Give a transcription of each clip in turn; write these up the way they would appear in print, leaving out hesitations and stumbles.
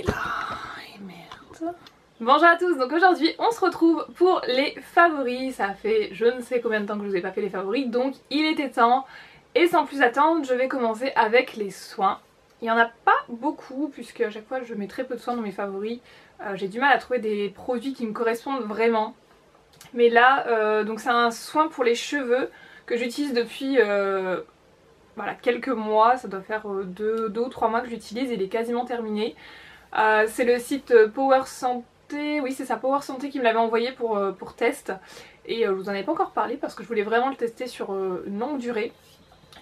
est là. Et merde. Bonjour à tous, donc aujourd'hui on se retrouve pour les favoris. Ça fait je ne sais combien de temps que je vous ai pas fait les favoris, donc il était temps. Et sans plus attendre, je vais commencer avec les soins. Il n'y en a pas beaucoup puisque à chaque fois je mets très peu de soins dans mes favoris. J'ai du mal à trouver des produits qui me correspondent vraiment. Mais là, donc c'est un soin pour les cheveux que j'utilise depuis voilà, quelques mois. Ça doit faire 2 ou 3 mois que j'utilise et il est quasiment terminé. C'est le site Power Santé, oui c'est ça, Power Santé qui me l'avait envoyé pour test. Et je vous en ai pas encore parlé parce que je voulais vraiment le tester sur une longue durée,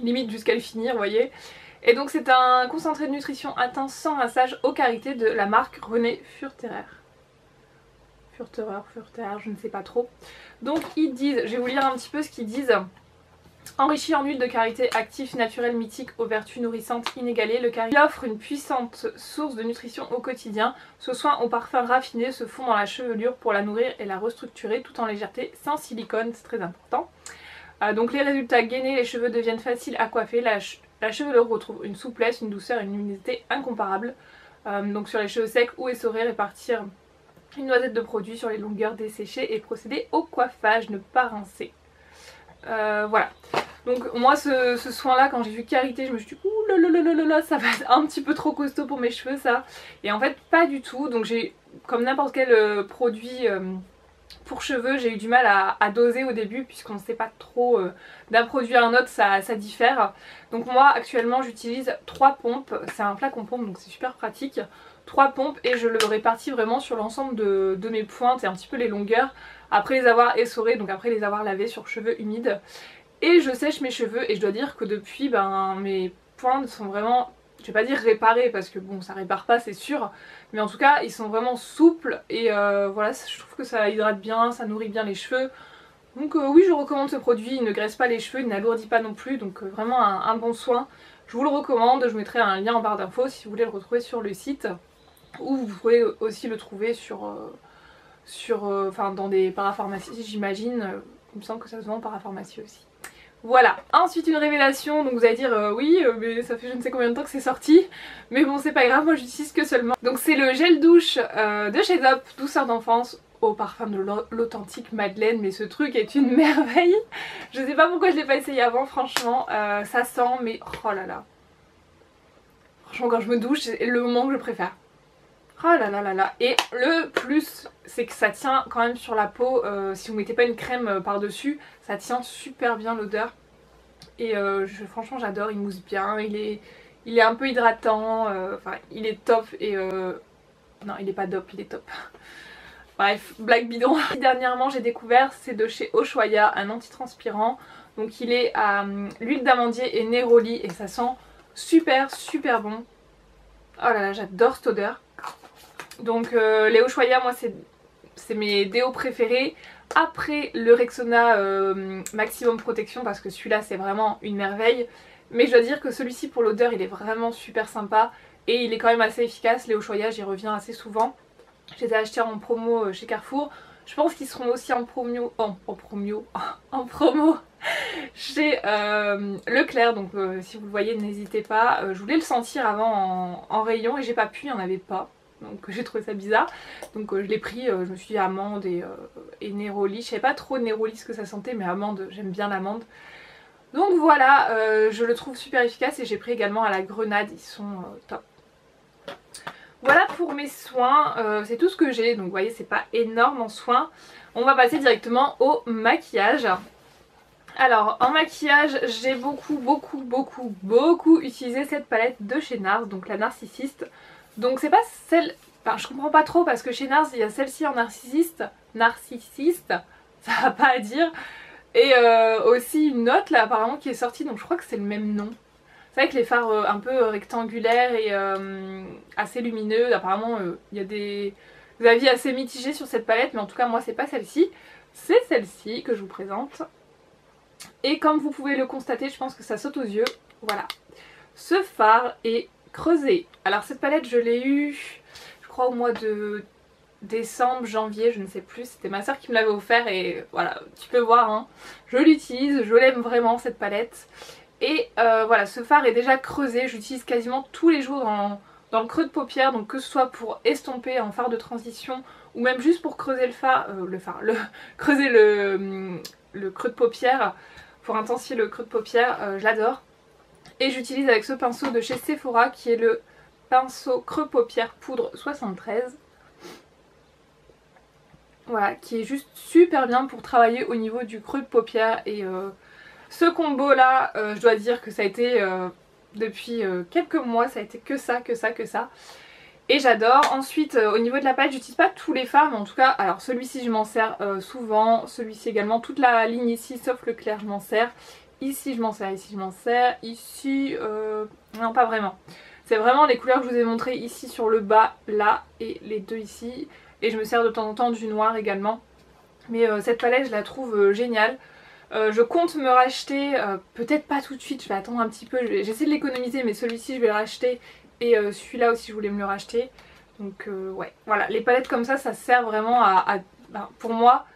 limite jusqu'à le finir, vous voyez. Et donc c'est un concentré de nutrition atteint sans massage au karité de la marque René Furterer, je ne sais pas trop. Donc ils disent, je vais vous lire un petit peu ce qu'ils disent. Enrichi en huile de karité actif, naturel, mythique, aux vertus nourrissantes inégalées, le karité offre une puissante source de nutrition au quotidien. Ce soin au parfum raffiné se fond dans la chevelure pour la nourrir et la restructurer tout en légèreté, sans silicone, c'est très important. Donc les résultats gainés, les cheveux deviennent faciles à coiffer, la chevelure retrouve une souplesse, une douceur et une luminosité incomparables. Donc sur les cheveux secs ou essorés, répartir une noisette de produit sur les longueurs desséchées et procéder au coiffage, ne pas rincer. Voilà. Donc moi ce soin là, quand j'ai vu karité, je me suis dit ouh ça va être un petit peu trop costaud pour mes cheveux ça. Et en fait pas du tout. Donc j'ai, comme n'importe quel produit pour cheveux, j'ai eu du mal à doser au début puisqu'on ne sait pas trop d'un produit à un autre, ça diffère. Donc moi actuellement j'utilise 3 pompes, c'est un flacon pompe donc c'est super pratique. 3 pompes et je le répartis vraiment sur l'ensemble de mes pointes et un petit peu les longueurs après les avoir essorés, donc après les avoir lavés sur cheveux humides. Et je sèche mes cheveux et je dois dire que depuis mes pointes sont vraiment, je vais pas dire réparées parce que bon ça répare pas c'est sûr, mais en tout cas ils sont vraiment souples et voilà, je trouve que ça hydrate bien, ça nourrit bien les cheveux. Donc oui je recommande ce produit, il ne graisse pas les cheveux, il n'alourdit pas non plus, donc vraiment un bon soin. Je vous le recommande, je mettrai un lien en barre d'infos si vous voulez le retrouver sur le site. Ou vous pouvez aussi le trouver dans des parapharmacies j'imagine, il me semble que ça se vend en parapharmacie aussi. Voilà, ensuite une révélation, donc vous allez dire oui mais ça fait je ne sais combien de temps que c'est sorti, mais bon c'est pas grave, moi j'utilise que seulement. Donc c'est le gel douche de chez Dove, douceur d'enfance au parfum de l'authentique Madeleine, mais ce truc est une merveille. Je sais pas pourquoi je l'ai pas essayé avant franchement, ça sent mais oh là là. Franchement quand je me douche c'est le moment que je préfère. Oh là là là là. Et le plus c'est que ça tient quand même sur la peau, si vous mettez pas une crème par dessus ça tient super bien l'odeur. Et franchement j'adore, il mousse bien, il est un peu hydratant, enfin il est top et non il est pas top, il est top. Bref, blague bidon. Dernièrement j'ai découvert, c'est de chez Ushuaïa, un antitranspirant. Donc il est à l'huile d'amandier et néroli et ça sent super bon. Oh là là j'adore cette odeur. Donc les Ushuaïa moi c'est mes déos préférés. Après le Rexona Maximum Protection parce que celui-là c'est vraiment une merveille. Mais je dois dire que celui-ci pour l'odeur il est vraiment super sympa. Et il est quand même assez efficace. Les Ushuaïa j'y reviens assez souvent. Je les ai achetés en promo chez Carrefour. Je pense qu'ils seront aussi en promo chez Leclerc. Donc si vous le voyez n'hésitez pas. Je voulais le sentir avant en rayon et j'ai pas pu, il n'y en avait pas. Donc j'ai trouvé ça bizarre, donc je l'ai pris, je me suis dit amande et néroli. Je savais pas trop néroli ce que ça sentait, mais amande, j'aime bien l'amande. Donc voilà, je le trouve super efficace et j'ai pris également à la grenade, ils sont top. Voilà pour mes soins, c'est tout ce que j'ai, donc vous voyez c'est pas énorme en soins. On va passer directement au maquillage. Alors en maquillage j'ai beaucoup utilisé cette palette de chez NARS, donc la Narcissiste. Donc c'est pas celle, enfin je comprends pas trop parce que chez NARS il y a celle-ci en narcissiste, ça va pas à dire. Et aussi une autre là apparemment qui est sortie, donc je crois que c'est le même nom. C'est vrai que les fards un peu rectangulaires et assez lumineux, apparemment il y a des avis assez mitigés sur cette palette, mais en tout cas moi c'est pas celle-ci. C'est celle-ci que je vous présente. Et comme vous pouvez le constater, je pense que ça saute aux yeux, voilà. Ce fard est creusé. Alors cette palette je l'ai eue je crois au mois de décembre, janvier, je ne sais plus, c'était ma soeur qui me l'avait offert et voilà, tu peux voir hein. Je l'utilise, je l'aime vraiment cette palette. Et voilà, ce fard est déjà creusé, j'utilise quasiment tous les jours dans le creux de paupière, donc que ce soit pour estomper en fard de transition ou même juste pour creuser creuser le creux de paupière, pour intensifier le creux de paupière, je l'adore. Et j'utilise avec ce pinceau de chez Sephora qui est le pinceau creux paupière poudre 73. Voilà, qui est juste super bien pour travailler au niveau du creux de paupière. Et ce combo là, je dois dire que ça a été depuis quelques mois, ça a été que ça. Et j'adore. Ensuite au niveau de la palette, j'utilise pas tous les fards, mais en tout cas, alors celui-ci je m'en sers souvent, celui-ci également, toute la ligne ici sauf le clair je m'en sers. Ici je m'en sers, ici je m'en sers, ici non pas vraiment. C'est vraiment les couleurs que je vous ai montrées ici sur le bas, là, et les deux ici. Et je me sers de temps en temps du noir également. Mais cette palette je la trouve géniale. Je compte me racheter, peut-être pas tout de suite, je vais attendre un petit peu, j'essaie de l'économiser, mais celui-ci je vais le racheter. Et celui-là aussi je voulais me le racheter. Donc ouais, voilà, les palettes comme ça sert vraiment pour moi.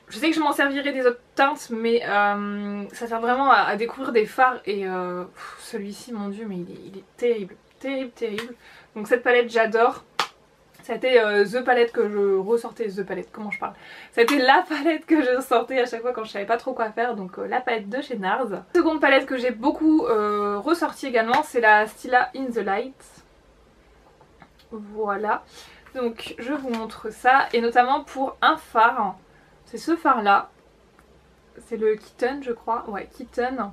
Je sais que je m'en servirai des autres teintes, mais ça sert vraiment à découvrir des fards. Et celui-ci, mon dieu, mais il est terrible, terrible. Donc cette palette j'adore. Ça a été the palette que je ressortais, comment je parle. Ça a été la palette que je sortais à chaque fois quand je savais pas trop quoi faire, donc la palette de chez NARS. Seconde palette que j'ai beaucoup ressortie également, c'est la Stila In The Light. Voilà, donc je vous montre ça, et notamment pour un fard, c'est ce fard là, c'est le Kitten je crois, ouais Kitten.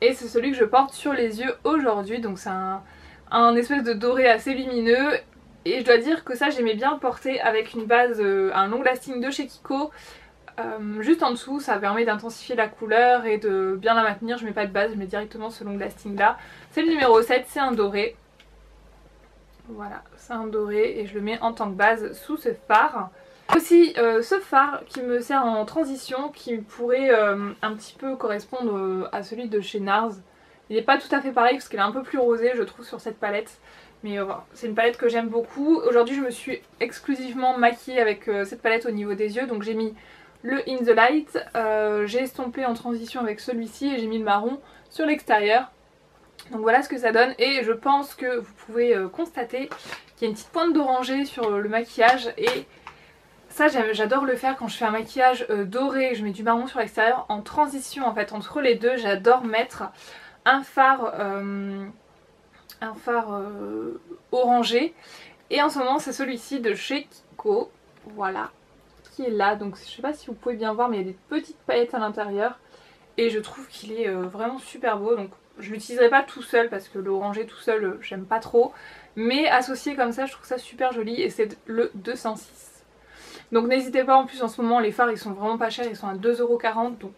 Et c'est celui que je porte sur les yeux aujourd'hui, donc c'est un espèce de doré assez lumineux. Et je dois dire que ça j'aimais bien le porter avec une base, un long lasting de chez Kiko. Juste en dessous, ça permet d'intensifier la couleur et de bien la maintenir. Je mets pas de base, je mets directement ce long lasting là. C'est le numéro 7, c'est un doré. Voilà, c'est un doré et je le mets en tant que base sous ce fard. Aussi ce fard qui me sert en transition, qui pourrait un petit peu correspondre à celui de chez NARS. Il n'est pas tout à fait pareil parce qu'il est un peu plus rosé je trouve sur cette palette. Mais voilà, c'est une palette que j'aime beaucoup. Aujourd'hui je me suis exclusivement maquillée avec cette palette au niveau des yeux. Donc j'ai mis le In The Light, j'ai estompé en transition avec celui-ci et j'ai mis le marron sur l'extérieur. Donc voilà ce que ça donne, et je pense que vous pouvez constater qu'il y a une petite pointe d'orangé sur le maquillage. Et ça j'adore le faire quand je fais un maquillage doré, je mets du marron sur l'extérieur en transition en fait entre les deux. J'adore mettre un fard orangé, et en ce moment c'est celui-ci de chez Kiko, voilà, qui est là. Donc je sais pas si vous pouvez bien voir mais il y a des petites paillettes à l'intérieur et je trouve qu'il est vraiment super beau. Donc je l'utiliserai pas tout seul parce que l'orangé tout seul j'aime pas trop, mais associé comme ça je trouve ça super joli, et c'est le 206. Donc n'hésitez pas, en plus en ce moment les fards ils sont vraiment pas chers, ils sont à 2,40 €, donc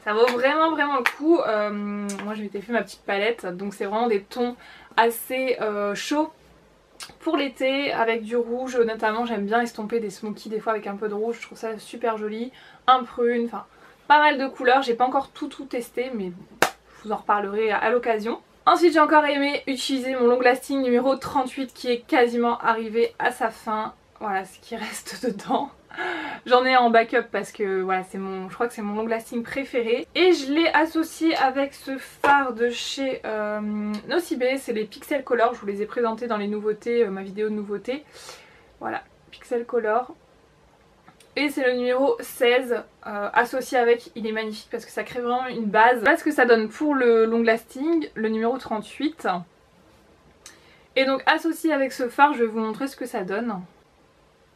ça vaut vraiment le coup. Moi je m'étais fait ma petite palette, donc c'est vraiment des tons assez chauds pour l'été avec du rouge. Notamment j'aime bien estomper des smokies des fois avec un peu de rouge, je trouve ça super joli. Un prune, enfin pas mal de couleurs. J'ai pas encore tout testé, mais je vous en reparlerai à l'occasion. Ensuite j'ai encore aimé utiliser mon long lasting numéro 38 qui est quasiment arrivé à sa fin. Voilà ce qui reste dedans. J'en ai en backup parce que voilà, je crois que c'est mon long lasting préféré. Et je l'ai associé avec ce fard de chez Nocibe, c'est les Pixel Color. Je vous les ai présentés dans les nouveautés, ma vidéo de nouveautés. Voilà, Pixel Color. Et c'est le numéro 16 associé avec, il est magnifique parce que ça crée vraiment une base. Voilà ce que ça donne pour le long lasting, le numéro 38. Et donc associé avec ce fard, je vais vous montrer ce que ça donne.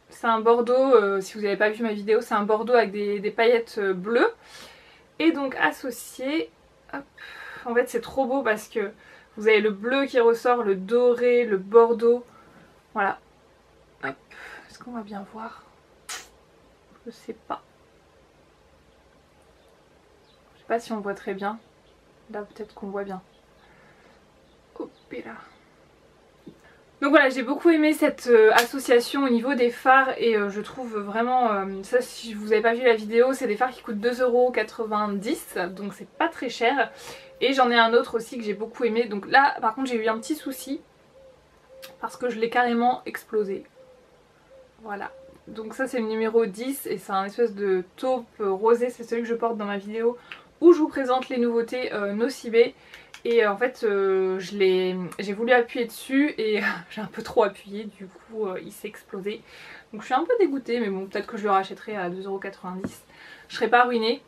C'est un bordeaux, si vous n'avez pas vu ma vidéo, c'est un bordeaux avec des paillettes bleues. Et donc associé, hop, en fait c'est trop beau parce que vous avez le bleu qui ressort, le doré, le bordeaux. Voilà. Hop, est-ce qu'on va bien voir? Je sais pas. Je sais pas si on voit très bien. Là peut-être qu'on voit bien. Hop et là. Donc voilà, j'ai beaucoup aimé cette association au niveau des fards, et je trouve vraiment, ça si vous n'avez pas vu la vidéo, c'est des fards qui coûtent 2,90 €, donc c'est pas très cher. Et j'en ai un autre aussi que j'ai beaucoup aimé. Donc là par contre j'ai eu un petit souci parce que je l'ai carrément explosé. Voilà. Donc ça c'est le numéro 10 et c'est un espèce de taupe rosé, c'est celui que je porte dans ma vidéo où je vous présente les nouveautés Nocibe. Et en fait j'ai voulu appuyer dessus et j'ai un peu trop appuyé, du coup il s'est explosé. Donc je suis un peu dégoûtée, mais bon, peut-être que je le rachèterai à 2,90 €. Je serai pas ruinée.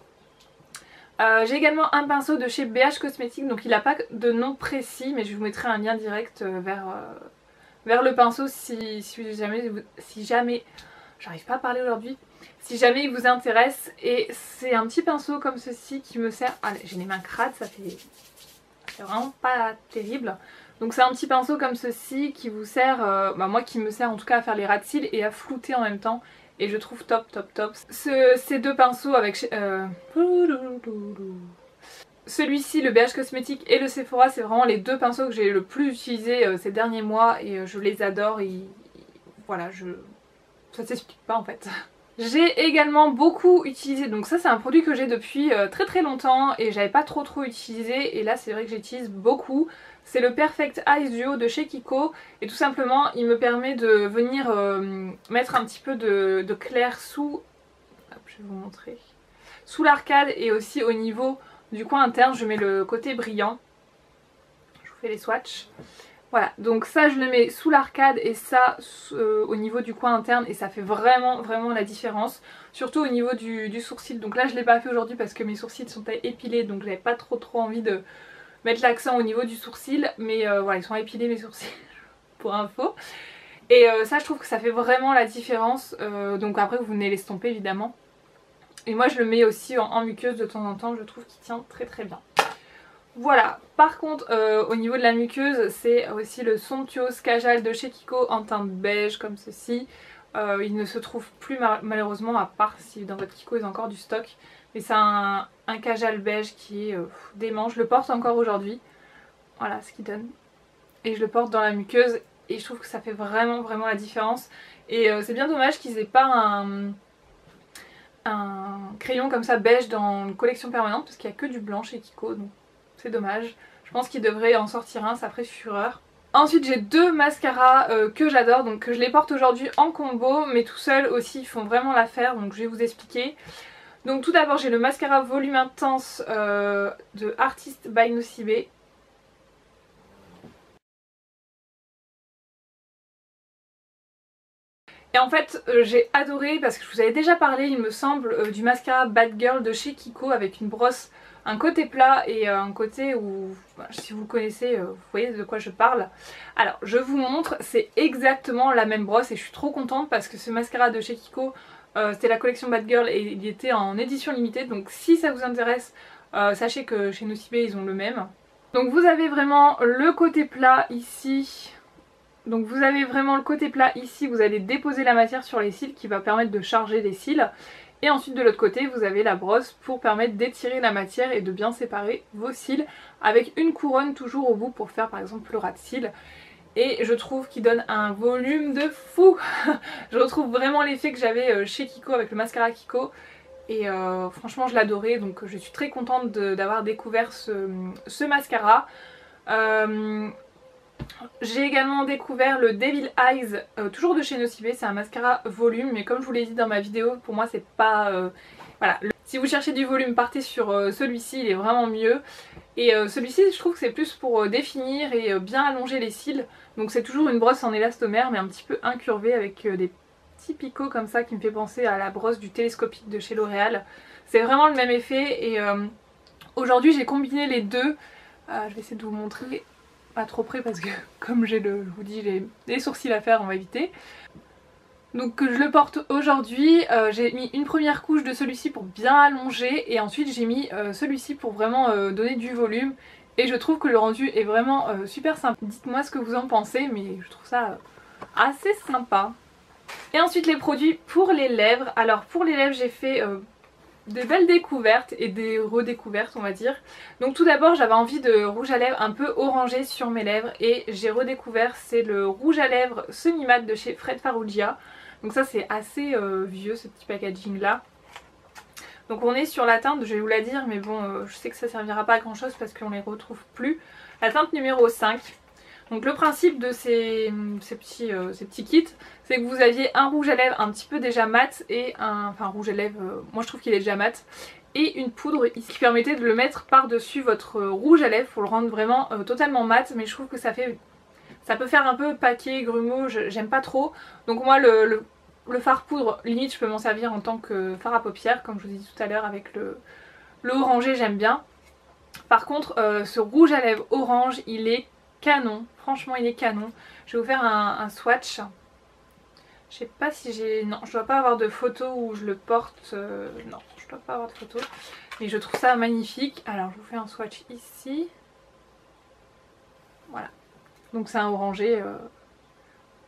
J'ai également un pinceau de chez BH Cosmetics, donc il n'a pas de nom précis, mais je vous mettrai un lien direct vers le pinceau si jamais j'arrive pas à parler aujourd'hui, si jamais il vous intéresse. Et c'est un petit pinceau comme ceci qui me sert... Ah, j'ai les mains crades, c'est vraiment pas terrible. Donc c'est un petit pinceau comme ceci qui vous sert, moi qui me sert en tout cas à faire les ras de cils et à flouter en même temps. Et je trouve top top top. Ces deux pinceaux avec... Celui-ci, le BH Cosmetics et le Sephora, c'est vraiment les deux pinceaux que j'ai le plus utilisé ces derniers mois et je les adore. Voilà, ça s'explique pas en fait. J'ai également beaucoup utilisé, donc ça c'est un produit que j'ai depuis très très longtemps et j'avais pas trop utilisé, et là c'est vrai que j'utilise beaucoup. C'est le Perfect Eyes Duo de chez Kiko et tout simplement il me permet de venir mettre un petit peu de clair sous... Hop, je vais vous montrer. Sous l'arcade et aussi au niveau du coin interne, je mets le côté brillant. Je vous fais les swatchs. Voilà, donc ça je le mets sous l'arcade et ça au niveau du coin interne, et ça fait vraiment la différence. Surtout au niveau du sourcil. Donc là je ne l'ai pas fait aujourd'hui parce que mes sourcils sont épilés, donc j'avais pas trop envie de mettre l'accent au niveau du sourcil. Mais voilà, ils sont épilés mes sourcils pour info. Et ça je trouve que ça fait vraiment la différence. Donc après vous venez l'estomper évidemment. Et moi je le mets aussi en muqueuse de temps en temps, je trouve qu'il tient très bien. Voilà, par contre au niveau de la muqueuse, c'est aussi le Somptuous Kajal de chez Kiko en teinte beige comme ceci. Il ne se trouve plus malheureusement, à part si dans votre Kiko ils ont encore du stock. Mais c'est un Kajal beige qui est dément, je le porte encore aujourd'hui. Voilà ce qu'il donne. Et je le porte dans la muqueuse et je trouve que ça fait vraiment la différence. Et c'est bien dommage qu'ils aient pas un crayon comme ça beige dans une collection permanente, parce qu'il n'y a que du blanc chez Kiko, donc c'est dommage. Je pense qu'il devrait en sortir un, ça ferait fureur. Ensuite j'ai deux mascaras que j'adore, donc que je les porte aujourd'hui en combo, mais tout seul aussi ils font vraiment l'affaire, donc je vais vous expliquer. Donc tout d'abord j'ai le mascara volume intense de Artist by Nocibé. Et en fait j'ai adoré parce que je vous avais déjà parlé il me semble du mascara Bad Girl de chez Kiko avec une brosse, un côté plat et un côté où, si vous le connaissez, vous voyez de quoi je parle. Alors je vous montre, c'est exactement la même brosse et je suis trop contente parce que ce mascara de chez Kiko, c'était la collection Bad Girl et il était en édition limitée, donc si ça vous intéresse, sachez que chez Nocibé ils ont le même. Donc vous avez vraiment le côté plat ici. Donc vous avez vraiment le côté plat ici, vous allez déposer la matière sur les cils qui va permettre de charger les cils. Et ensuite de l'autre côté vous avez la brosse pour permettre d'étirer la matière et de bien séparer vos cils, avec une couronne toujours au bout pour faire par exemple le ras de cils. Et je trouve qu'il donne un volume de fou. Je retrouve vraiment l'effet que j'avais chez Kiko avec le mascara Kiko. Et franchement je l'adorais, donc je suis très contente d'avoir découvert ce mascara. J'ai également découvert le Devil Eyes, toujours de chez Nocibé, c'est un mascara volume, mais comme je vous l'ai dit dans ma vidéo, pour moi c'est pas... voilà, si vous cherchez du volume, partez sur celui-ci, il est vraiment mieux. Et celui-ci je trouve que c'est plus pour définir et bien allonger les cils. Donc c'est toujours une brosse en élastomère mais un petit peu incurvée avec des petits picots comme ça qui me fait penser à la brosse du télescopique de chez L'Oréal. C'est vraiment le même effet et aujourd'hui j'ai combiné les deux. Je vais essayer de vous montrer... pas trop près parce que comme je vous dis j'ai des sourcils à faire, on va éviter. Donc je le porte aujourd'hui, j'ai mis une première couche de celui-ci pour bien allonger et ensuite j'ai mis celui-ci pour vraiment donner du volume, et je trouve que le rendu est vraiment super sympa. Dites-moi ce que vous en pensez, mais je trouve ça assez sympa. Et ensuite les produits pour les lèvres. Alors pour les lèvres j'ai fait des belles découvertes et des redécouvertes on va dire. Donc tout d'abord j'avais envie de rouge à lèvres un peu orangé sur mes lèvres et j'ai redécouvert, c'est le rouge à lèvres semi-mat de chez Fred Farrugia. Donc ça c'est assez vieux ce petit packaging là. Donc on est sur la teinte, je vais vous la dire mais bon je sais que ça servira pas à grand chose parce qu'on les retrouve plus. La teinte numéro 5. Donc le principe de ces petits kits, c'est que vous aviez un rouge à lèvres un petit peu déjà mat et un... enfin rouge à lèvres, moi je trouve qu'il est déjà mat. et une poudre ici qui permettait de le mettre par-dessus votre rouge à lèvres pour le rendre vraiment totalement mat, mais je trouve que ça peut faire un peu paquet, grumeau, j'aime pas trop. Donc moi le fard poudre, limite je peux m'en servir en tant que fard à paupières, comme je vous ai dit tout à l'heure avec le orangé, j'aime bien. Par contre ce rouge à lèvres orange, il est canon, franchement il est canon. Je vais vous faire un swatch. Je sais pas si j'ai... Non, je dois pas avoir de photo où je le porte. Non, je dois pas avoir de photo. Mais je trouve ça magnifique. Alors, je vous fais un swatch ici. Voilà. Donc c'est un orangé.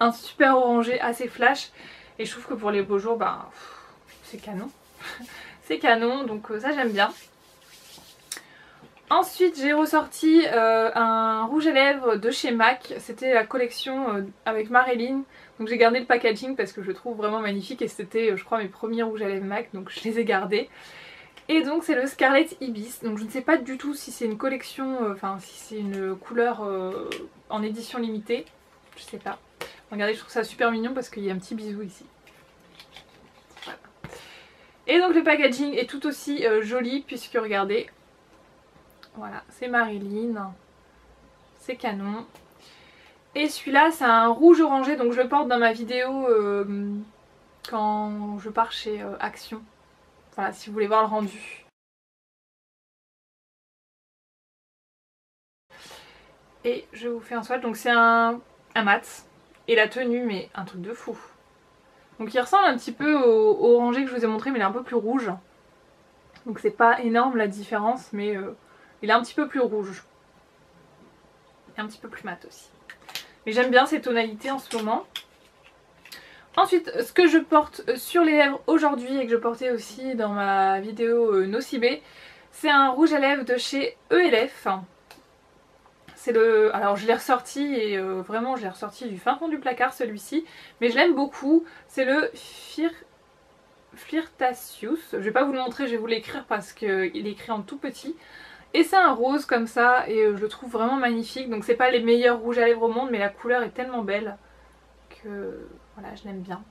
Un super orangé assez flash. Et je trouve que pour les beaux jours, bah, c'est canon. C'est canon, donc ça j'aime bien. Ensuite, j'ai ressorti un rouge à lèvres de chez MAC. C'était la collection avec Marilyn. Donc j'ai gardé le packaging parce que je le trouve vraiment magnifique. Et c'était, je crois, mes premiers rouges à lèvres MAC. Donc je les ai gardés. Et donc c'est le Scarlet Ibis. Donc je ne sais pas du tout si c'est une collection, enfin si c'est une couleur en édition limitée. Je sais pas. Regardez, je trouve ça super mignon parce qu'il y a un petit bisou ici. Voilà. Et donc le packaging est tout aussi joli puisque regardez... Voilà, c'est Marilyn, c'est canon. Et celui-là c'est un rouge orangé, donc je le porte dans ma vidéo quand je pars chez Action. Voilà, si vous voulez voir le rendu. Et je vous fais un swatch, donc c'est un mat. Et la tenue, mais un truc de fou. Donc il ressemble un petit peu au orangé que je vous ai montré, mais il est un peu plus rouge. Donc c'est pas énorme la différence, mais... il est un petit peu plus rouge. Et un petit peu plus mat aussi. Mais j'aime bien ces tonalités en ce moment. Ensuite, ce que je porte sur les lèvres aujourd'hui et que je portais aussi dans ma vidéo Nocibé, c'est un rouge à lèvres de chez ELF. C'est le... Alors je l'ai ressorti et vraiment je l'ai ressorti du fin fond du placard celui-ci. Mais je l'aime beaucoup. C'est le Flirtatious. Je vais pas vous le montrer, je vais vous l'écrire parce qu'il est écrit en tout petit. Et c'est un rose comme ça et je le trouve vraiment magnifique. Donc c'est pas les meilleurs rouges à lèvres au monde mais la couleur est tellement belle que voilà, je l'aime bien.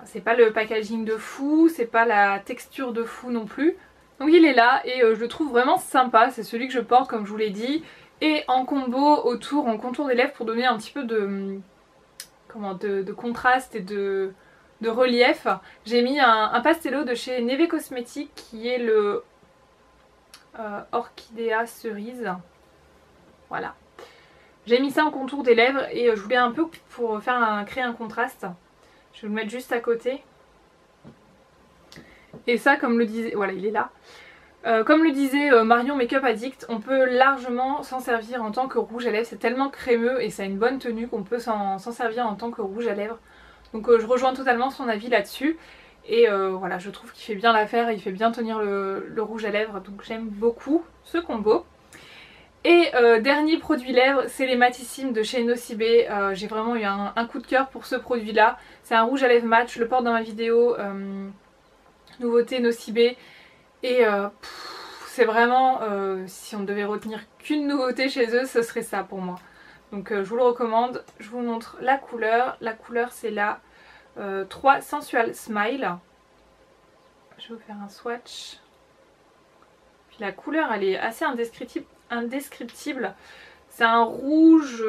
C'est pas le packaging de fou, c'est pas la texture de fou non plus. Donc il est là et je le trouve vraiment sympa. C'est celui que je porte comme je vous l'ai dit. Et en combo autour, en contour des lèvres pour donner un petit peu de, de contraste et de relief. J'ai mis un pastello de chez Neve Cosmetics qui est le... Orchidea cerise. Voilà. J'ai mis ça en contour des lèvres et je voulais un peu pour créer un contraste. Je vais le mettre juste à côté. Et ça, comme le disait... Voilà, il est là. Comme le disait Marion Makeup Addict, on peut largement s'en servir en tant que rouge à lèvres. C'est tellement crémeux et ça a une bonne tenue qu'on peut s'en servir en tant que rouge à lèvres. Donc je rejoins totalement son avis là-dessus. Et voilà, je trouve qu'il fait bien l'affaire, il fait bien tenir le rouge à lèvres, donc j'aime beaucoup ce combo. Et dernier produit lèvres, c'est les Matissime de chez Nocibé. J'ai vraiment eu un coup de cœur pour ce produit là. C'est un rouge à lèvres mat, je le porte dans ma vidéo nouveauté Nocibé. Et c'est vraiment, si on ne devait retenir qu'une nouveauté chez eux, ce serait ça pour moi. Donc je vous le recommande, je vous montre la couleur. La couleur c'est la 3 Sensual Smile. Je vais vous faire un swatch. Puis la couleur elle est assez indescriptible. C'est un rouge,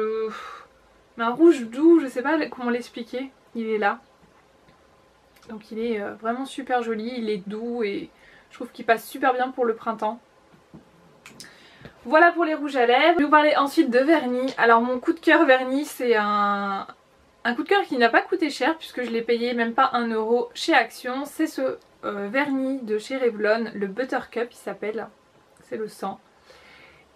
mais un rouge doux, je sais pas comment l'expliquer. Il est là. Donc il est vraiment super joli, il est doux et je trouve qu'il passe super bien pour le printemps. Voilà pour les rouges à lèvres. Je vais vous parler ensuite de vernis. Alors mon coup de cœur vernis, c'est un coup de cœur qui n'a pas coûté cher puisque je l'ai payé même pas 1 € chez Action. C'est ce vernis de chez Revlon, le Buttercup il s'appelle. C'est le 100.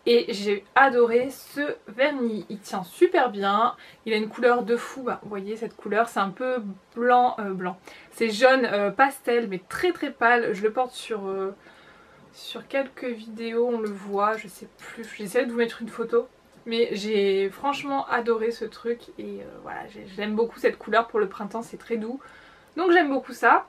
Et j'ai adoré ce vernis, il tient super bien, il a une couleur de fou, bah, vous voyez cette couleur, c'est un peu blanc, c'est jaune pastel mais très très pâle, je le porte sur quelques vidéos, on le voit, je sais plus, j'essaie de vous mettre une photo. Mais j'ai franchement adoré ce truc et voilà, j'aime beaucoup cette couleur pour le printemps, c'est très doux, donc j'aime beaucoup ça.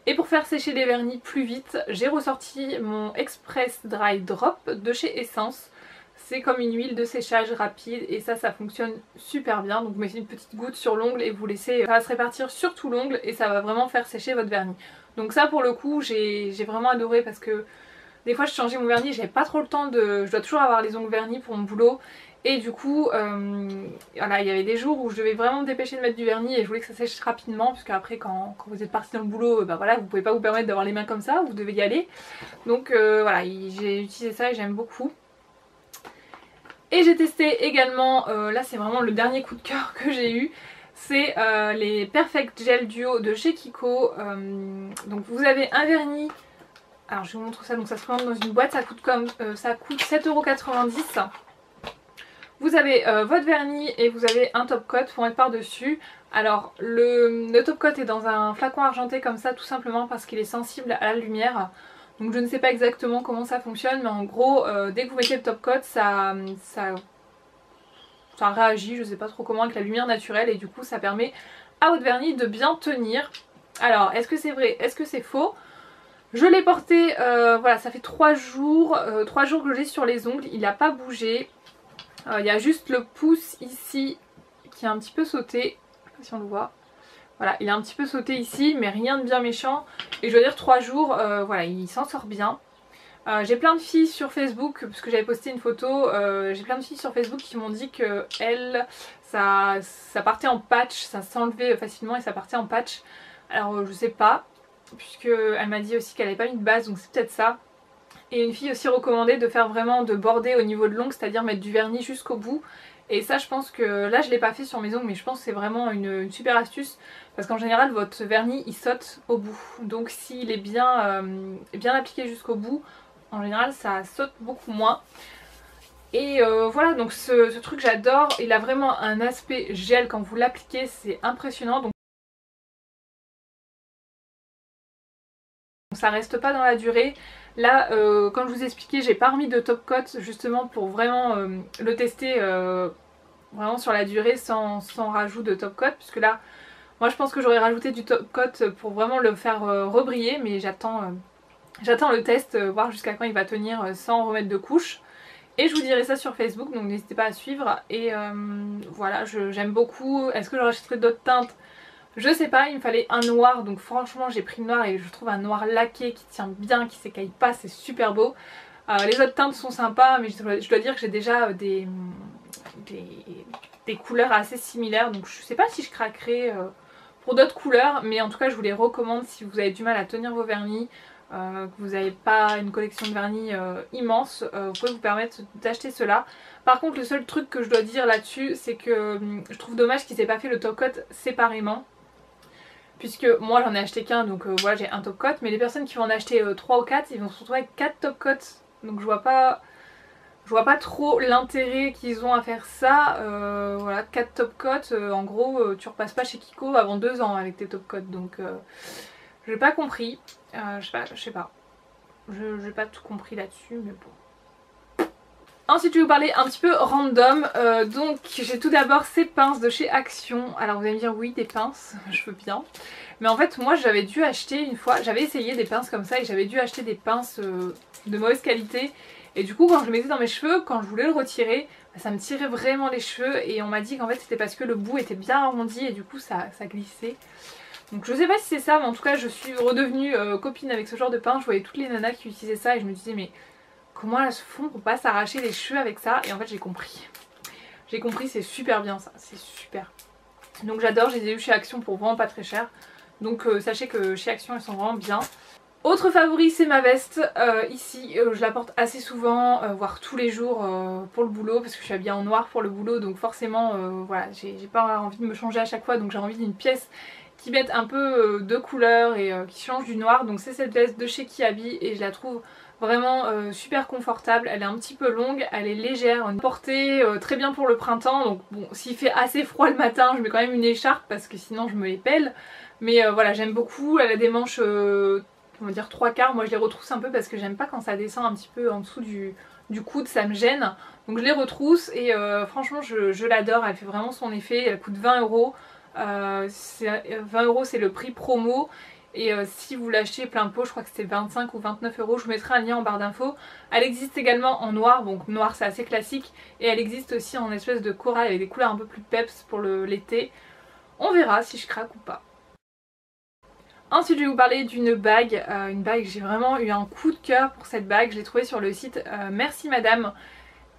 Et pour faire sécher les vernis plus vite, j'ai ressorti mon Express Dry Drop de chez Essence. C'est comme une huile de séchage rapide et ça fonctionne super bien. Donc vous mettez une petite goutte sur l'ongle et vous laissez, ça va se répartir sur tout l'ongle et ça va vraiment faire sécher votre vernis. Donc ça pour le coup j'ai vraiment adoré parce que des fois je changeais mon vernis, j'avais pas trop le temps je dois toujours avoir les ongles vernis pour mon boulot. Et du coup, voilà, il y avait des jours où je devais vraiment me dépêcher de mettre du vernis et je voulais que ça sèche rapidement, parce qu'après quand vous êtes parti dans le boulot, bah voilà, vous pouvez pas vous permettre d'avoir les mains comme ça, vous devez y aller. Donc voilà, j'ai utilisé ça et j'aime beaucoup. Et j'ai testé également, là c'est vraiment le dernier coup de cœur que j'ai eu, c'est les Perfect Gel Duo de chez Kiko. Donc vous avez un vernis, alors je vous montre ça, donc ça se présente dans une boîte, ça coûte 7,90 €. Vous avez votre vernis et vous avez un top coat pour mettre par dessus. Alors le top coat est dans un flacon argenté comme ça tout simplement parce qu'il est sensible à la lumière. Donc je ne sais pas exactement comment ça fonctionne, mais en gros dès que vous mettez le top coat ça réagit, je sais pas trop comment, avec la lumière naturelle et du coup ça permet à votre vernis de bien tenir. Alors est-ce que c'est vrai, est-ce que c'est faux? Je l'ai porté, voilà, ça fait 3 jours que je l'ai sur les ongles, il n'a pas bougé. Il y a juste le pouce ici qui a un petit peu sauté, je sais pas si on le voit. Voilà, il a un petit peu sauté ici, mais rien de bien méchant. Et je dois dire 3 jours, voilà, il s'en sort bien. J'ai plein de filles sur Facebook, parce que j'avais posté une photo, j'ai plein de filles sur Facebook qui m'ont dit que elles, ça partait en patch, ça s'enlevait facilement et ça partait en patch. Alors je sais pas, puisque elle m'a dit aussi qu'elle n'avait pas mis de base, donc c'est peut-être ça. Et une fille aussi recommandait de faire vraiment de border au niveau de l'ongle, c'est-à-dire mettre du vernis jusqu'au bout. Et ça je pense que, là je l'ai pas fait sur mes ongles, mais je pense que c'est vraiment une super astuce. Parce qu'en général votre vernis il saute au bout. Donc s'il est bien appliqué jusqu'au bout, en général ça saute beaucoup moins. Et voilà, donc ce truc j'adore, il a vraiment un aspect gel quand vous l'appliquez, c'est impressionnant. Donc ça reste pas dans la durée. Là comme je vous ai expliqué, j'ai pas remis de top coat justement pour vraiment le tester vraiment sur la durée sans rajout de top coat, puisque là moi je pense que j'aurais rajouté du top coat pour vraiment le faire rebriller, mais j'attends le test, voir jusqu'à quand il va tenir sans remettre de couche. Et je vous dirai ça sur Facebook, donc n'hésitez pas à suivre. Et voilà, j'aime beaucoup. Est-ce que je rachèterai d'autres teintes? Je sais pas, il me fallait un noir, donc franchement j'ai pris le noir et je trouve un noir laqué qui tient bien, qui s'écaille pas, c'est super beau. Les autres teintes sont sympas, mais je dois dire que j'ai déjà des couleurs assez similaires, donc je sais pas si je craquerai pour d'autres couleurs, mais en tout cas je vous les recommande si vous avez du mal à tenir vos vernis, que vous n'avez pas une collection de vernis immense, vous pouvez vous permettre d'acheter cela. Par contre le seul truc que je dois dire là-dessus, c'est que je trouve dommage qu'ils aient pas fait le top coat séparément. Puisque moi j'en ai acheté qu'un, donc voilà, j'ai un top coat, mais les personnes qui vont en acheter 3 ou 4, ils vont se retrouver avec 4 top coats. Donc je vois pas trop l'intérêt qu'ils ont à faire ça. Voilà, 4 top coats, en gros tu repasses pas chez Kiko avant 2 ans avec tes top coats, donc j'ai pas compris. Je sais pas. J'ai pas tout compris là-dessus, mais bon. Ensuite je vais vous parler un petit peu random, donc j'ai tout d'abord ces pinces de chez Action. Alors vous allez me dire oui, des pinces, je veux bien. Mais en fait moi j'avais dû acheter une fois, j'avais essayé des pinces comme ça et j'avais dû acheter des pinces de mauvaise qualité. Et du coup quand je le mettais dans mes cheveux, quand je voulais le retirer, bah, ça me tirait vraiment les cheveux. Et on m'a dit qu'en fait c'était parce que le bout était bien arrondi et du coup ça glissait. Donc je sais pas si c'est ça, mais en tout cas je suis redevenue copine avec ce genre de pince. Je voyais toutes les nanas qui utilisaient ça et je me disais mais comment elles se font pour pas s'arracher les cheveux avec ça? Et en fait j'ai compris. J'ai compris, c'est super bien ça, c'est super. Donc j'adore, je les ai eu chez Action pour vraiment pas très cher. Donc sachez que chez Action elles sont vraiment bien. Autre favori, c'est ma veste. Ici je la porte assez souvent, voire tous les jours pour le boulot, parce que je suis habillée en noir pour le boulot. Donc forcément voilà, j'ai pas envie de me changer à chaque fois, donc j'ai envie d'une pièce qui mette un peu de couleur et qui change du noir. Donc c'est cette veste de chez Kiabi et je la trouve vraiment super confortable. Elle est un petit peu longue, elle est légère, portée très bien pour le printemps. Donc bon, s'il fait assez froid le matin, je mets quand même une écharpe parce que sinon je me les pèle. Mais voilà, j'aime beaucoup. Elle a des manches, on va dire 3/4. Moi je les retrousse un peu parce que j'aime pas quand ça descend un petit peu en dessous du coude, ça me gêne. Donc je les retrousse et franchement je l'adore. Elle fait vraiment son effet. Elle coûte 20 €. 20 € c'est le prix promo. Et si vous l'achetez plein pot, je crois que c'était 25 ou 29 euros, je vous mettrai un lien en barre d'infos. Elle existe également en noir, donc noir c'est assez classique. Et elle existe aussi en espèce de corail avec des couleurs un peu plus peps pour l'été. On verra si je craque ou pas. Ensuite je vais vous parler d'une bague, j'ai vraiment eu un coup de cœur pour cette bague, je l'ai trouvée sur le site Merci Madame.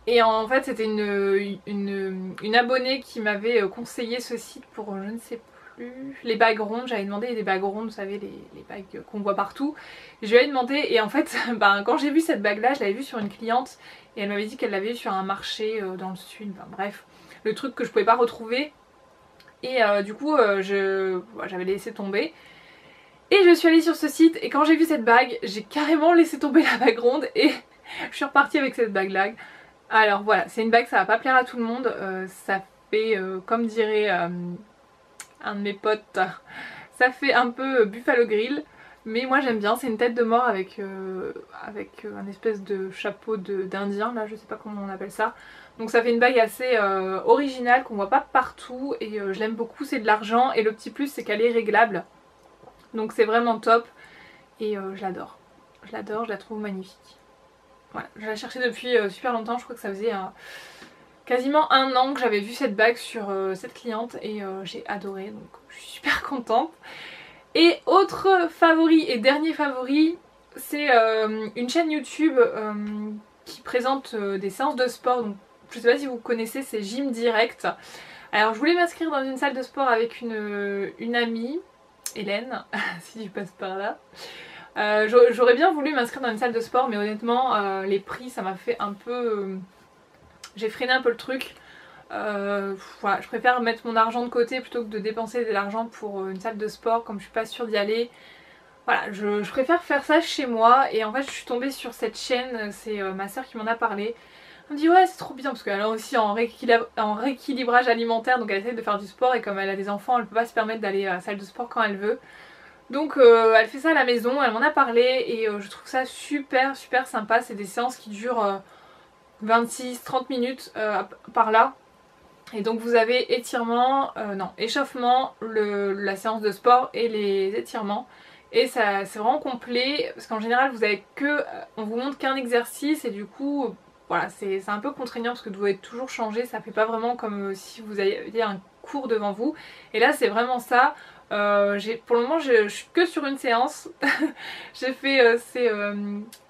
Et en fait c'était une abonnée qui m'avait conseillé ce site pour je ne sais plus, les bagues rondes, j'avais demandé des bagues rondes, vous savez les bagues qu'on voit partout. Je lui avais demandé et en fait quand j'ai vu cette bague là, je l'avais vue sur une cliente et elle m'avait dit qu'elle l'avait vue sur un marché dans le sud, bref, le truc que je pouvais pas retrouver. Et du coup j'avais laissé tomber. Et je suis allée sur ce site et quand j'ai vu cette bague, j'ai carrément laissé tomber la bague ronde et je suis repartie avec cette bague là. Alors voilà, c'est une bague, ça va pas plaire à tout le monde, ça fait comme dirait un de mes potes, ça fait un peu Buffalo Grill, mais moi j'aime bien, c'est une tête de mort avec un espèce de chapeau d'indien, là je sais pas comment on appelle ça. Donc ça fait une bague assez originale qu'on voit pas partout et je l'aime beaucoup, c'est de l'argent et le petit plus c'est qu'elle est réglable. Donc c'est vraiment top et je l'adore. Je l'adore, je la trouve magnifique. Voilà, je la cherchais depuis super longtemps, je crois que ça faisait quasiment un an que j'avais vu cette bague sur cette cliente et j'ai adoré, donc je suis super contente. Et autre favori et dernier favori, c'est une chaîne YouTube qui présente des séances de sport. Donc, je sais pas si vous connaissez, c'est Gym Direct. Alors je voulais m'inscrire dans une salle de sport avec une amie, Hélène, si je passe par là. J'aurais bien voulu m'inscrire dans une salle de sport, mais honnêtement les prix ça m'a fait un peu... j'ai freiné un peu le truc. Voilà, je préfère mettre mon argent de côté plutôt que de dépenser de l'argent pour une salle de sport comme je suis pas sûre d'y aller. Voilà, je préfère faire ça chez moi et en fait je suis tombée sur cette chaîne, c'est ma soeur qui m'en a parlé. Elle me dit ouais c'est trop bien parce qu'elle est aussi en rééquilibrage alimentaire, donc elle essaie de faire du sport et comme elle a des enfants elle peut pas se permettre d'aller à la salle de sport quand elle veut. Donc elle fait ça à la maison, elle m'en a parlé et je trouve ça super sympa, c'est des séances qui durent 26-30 minutes par là. Et donc vous avez étirement, échauffement, la séance de sport et les étirements. Et ça c'est vraiment complet parce qu'en général vous avez on vous montre qu'un exercice et du coup voilà c'est un peu contraignant parce que vous devez toujours changer, ça fait pas vraiment comme si vous aviez un cours devant vous. Et là c'est vraiment ça. Pour le moment je suis que sur une séance. J'ai fait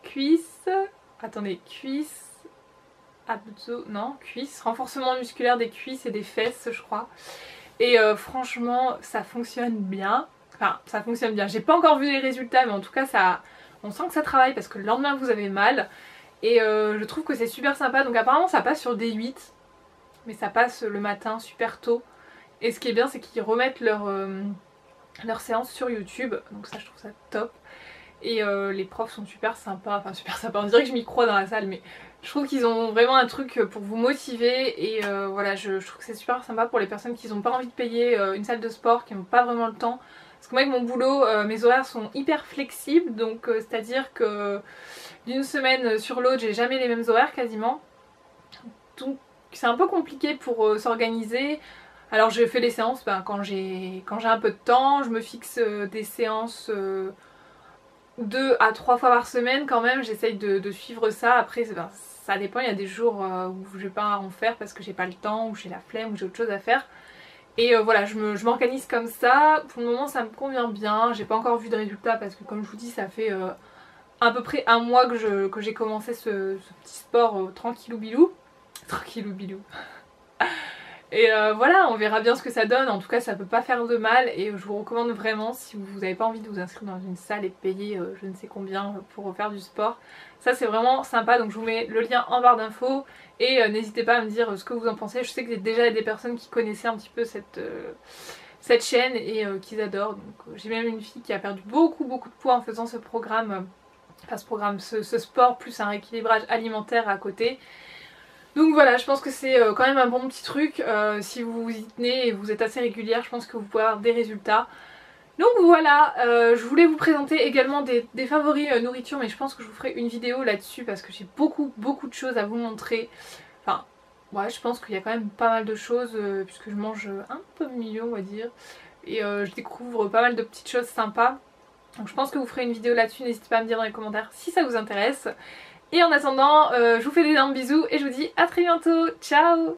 cuisses, attendez, cuisses, abdos, non, cuisses, renforcement musculaire des cuisses et des fesses je crois. Et franchement ça fonctionne bien. Enfin ça fonctionne bien, j'ai pas encore vu les résultats mais en tout cas on sent que ça travaille parce que le lendemain vous avez mal. Et je trouve que c'est super sympa, donc apparemment ça passe sur D8 mais ça passe le matin super tôt. Et ce qui est bien c'est qu'ils remettent leur séance sur YouTube, donc ça je trouve ça top. Et les profs sont super sympas, enfin super sympas, on dirait que je m'y crois dans la salle mais je trouve qu'ils ont vraiment un truc pour vous motiver. Et voilà je trouve que c'est super sympa pour les personnes qui n'ont pas envie de payer une salle de sport, qui n'ont pas vraiment le temps. Parce que moi avec mon boulot, mes horaires sont hyper flexibles, donc c'est à dire que d'une semaine sur l'autre j'ai jamais les mêmes horaires quasiment. Donc c'est un peu compliqué pour s'organiser. Alors je fais les séances quand j'ai un peu de temps, je me fixe des séances 2 à 3 fois par semaine quand même, j'essaye de suivre ça. Après ça dépend, il y a des jours où je vais pas en faire parce que j'ai pas le temps, ou j'ai la flemme, ou j'ai autre chose à faire. Et voilà, je m'organise comme ça. Pour le moment ça me convient bien, j'ai pas encore vu de résultats parce que comme je vous dis ça fait à peu près un mois que j'ai commencé ce petit sport tranquillou bilou. Tranquillou bilou. Et voilà, on verra bien ce que ça donne. En tout cas ça peut pas faire de mal et je vous recommande vraiment, si vous n'avez pas envie de vous inscrire dans une salle et de payer je ne sais combien pour faire du sport, ça c'est vraiment sympa. Donc je vous mets le lien en barre d'infos et n'hésitez pas à me dire ce que vous en pensez. Je sais que déjà des personnes qui connaissaient un petit peu cette chaîne et qu'ils adorent. Donc j'ai même une fille qui a perdu beaucoup de poids en faisant ce programme, ce sport plus un rééquilibrage alimentaire à côté. Donc voilà, je pense que c'est quand même un bon petit truc. Si vous y tenez et vous êtes assez régulière, je pense que vous pouvez avoir des résultats. Donc voilà, je voulais vous présenter également des favoris nourriture, mais je pense que je vous ferai une vidéo là-dessus parce que j'ai beaucoup de choses à vous montrer. Enfin, ouais, je pense qu'il y a quand même pas mal de choses puisque je mange un peu mieux on va dire. Et je découvre pas mal de petites choses sympas. Donc je pense que vous ferez une vidéo là-dessus, n'hésitez pas à me dire dans les commentaires si ça vous intéresse. Et en attendant, je vous fais d'énormes bisous et je vous dis à très bientôt, ciao!